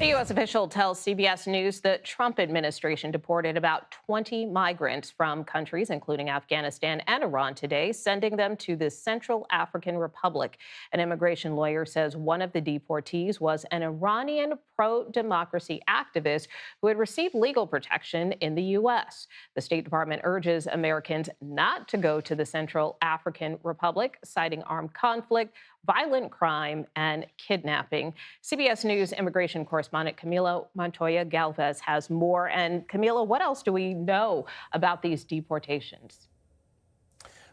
A U.S. official tells CBS News the Trump administration deported about 20 migrants from countries including Afghanistan and Iran today, sending them to the Central African Republic. An immigration lawyer says one of the deportees was an Iranian pro-democracy activist who had received legal protection in the U.S. The State Department urges Americans not to go to the Central African Republic, citing armed conflict, violent crime, and kidnapping. CBS News immigration correspondent Camilo Montoya-Galvez has more. And Camilo, what else do we know about these deportations?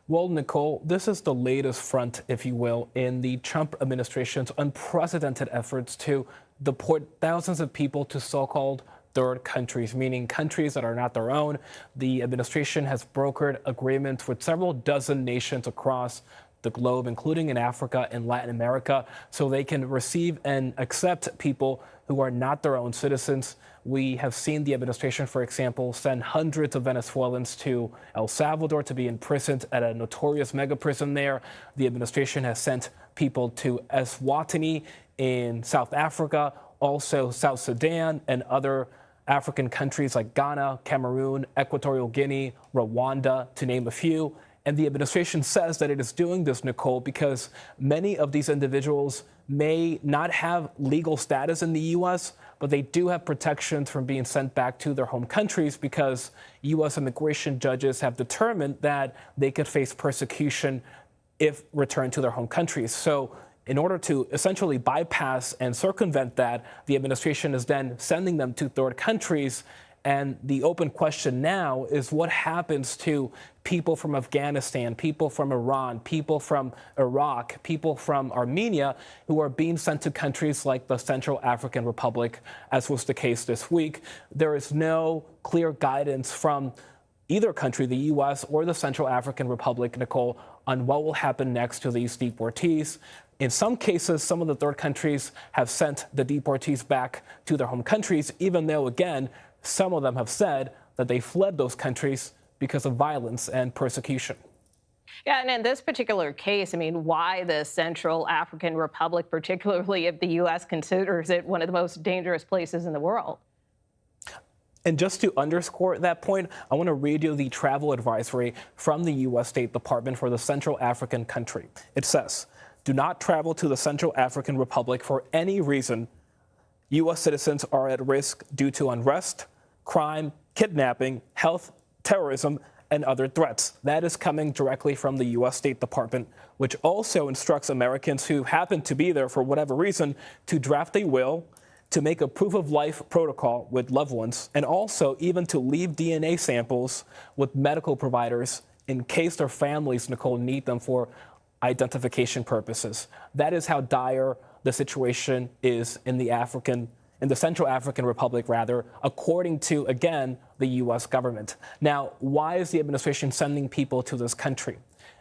Well, Nicole, this is the latest front, if you will, in the Trump administration's unprecedented efforts to deport thousands of people to so-called third countries, meaning countries that are not their own. The administration has brokered agreements with several dozen nations across the globe, including in Africa and Latin America, so they can receive and accept people who are not their own citizens. We have seen the administration, for example, send hundreds of Venezuelans to El Salvador to be imprisoned at a notorious mega prison there. The administration has sent people to Eswatini in South Africa, also South Sudan and other African countries like Ghana, Cameroon, Equatorial Guinea, Rwanda, to name a few. And the administration says that it is doing this, Nicole, because many of these individuals may not have legal status in the U.S., but they do have protections from being sent back to their home countries because U.S. immigration judges have determined that they could face persecution if returned to their home countries. So in order to essentially bypass and circumvent that, the administration is then sending them to third countries. And the open question now is what happens to people from Afghanistan, people from Iran, people from Iraq, people from Armenia who are being sent to countries like the Central African Republic, as was the case this week. There is no clear guidance from either country, the U.S. or the Central African Republic, Nicole, on what will happen next to these deportees. In some cases, some of the third countries have sent the deportees back to their home countries, even though, again, some of them have said that they fled those countries because of violence and persecution. Yeah, and in this particular case, I mean, why the Central African Republic, particularly if the U.S. considers it one of the most dangerous places in the world? And just to underscore that point, I want to read you the travel advisory from the U.S. State Department for the Central African country. It says, do not travel to the Central African Republic for any reason. U.S. citizens are at risk due to unrest, crime, kidnapping, health, terrorism, and other threats. That is coming directly from the U.S. State Department, which also instructs Americans who happen to be there for whatever reason to draft a will, to make a proof of life protocol with loved ones, and also even to leave DNA samples with medical providers in case their families, Nicole, need them for identification purposes. That is how dire the situation is in the Central African Republic, rather, according to, again, the U.S. government. Now, why is the administration sending people to this country?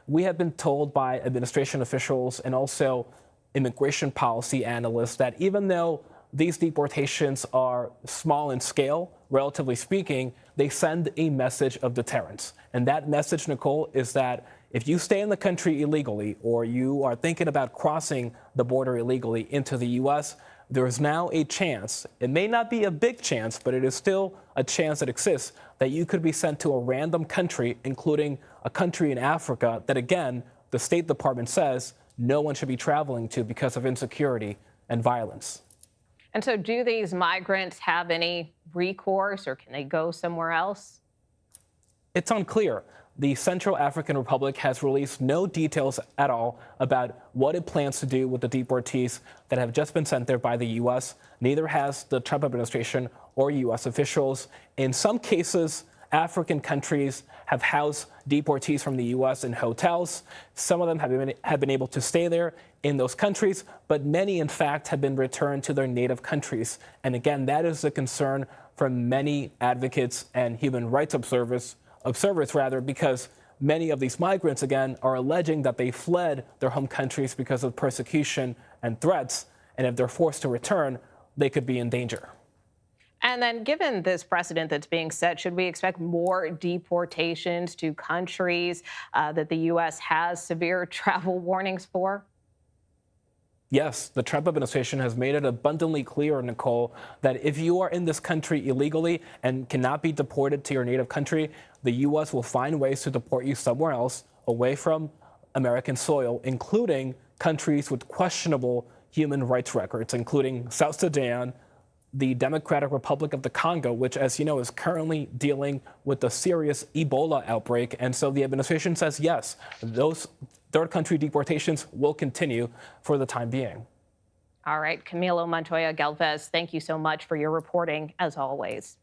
We have been told by administration officials and also immigration policy analysts that even though these deportations are small in scale, relatively speaking, they send a message of deterrence. And that message, Nicole, is that if you stay in the country illegally or you are thinking about crossing the border illegally into the U.S., there is now a chance, it may not be a big chance, but it is still a chance that exists, that you could be sent to a random country, including a country in Africa that, again, the State Department says no one should be traveling to because of insecurity and violence. And so do these migrants have any recourse, or can they go somewhere else? It's unclear. The Central African Republic has released no details at all about what it plans to do with the deportees that have just been sent there by the U.S. Neither has the Trump administration or U.S. officials. In some cases, African countries have housed deportees from the U.S. in hotels. Some of them have been able to stay there in those countries, but many, in fact, have been returned to their native countries. And again, that is a concern from many advocates and human rights observers, because many of these migrants, again, are alleging that they fled their home countries because of persecution and threats. And if they're forced to return, they could be in danger. And then given this precedent that's being set, should we expect more deportations to countries that the U.S. has severe travel warnings for? Yes, the Trump administration has made it abundantly clear, Nicole, that if you are in this country illegally and cannot be deported to your native country, the U.S. will find ways to deport you somewhere else away from American soil, including countries with questionable human rights records, including South Sudan, the Democratic Republic of the Congo, which, as you know, is currently dealing with a serious Ebola outbreak. And so the administration says, yes, those third country deportations will continue for the time being. All right, Camilo Montoya-Galvez, thank you so much for your reporting, as always.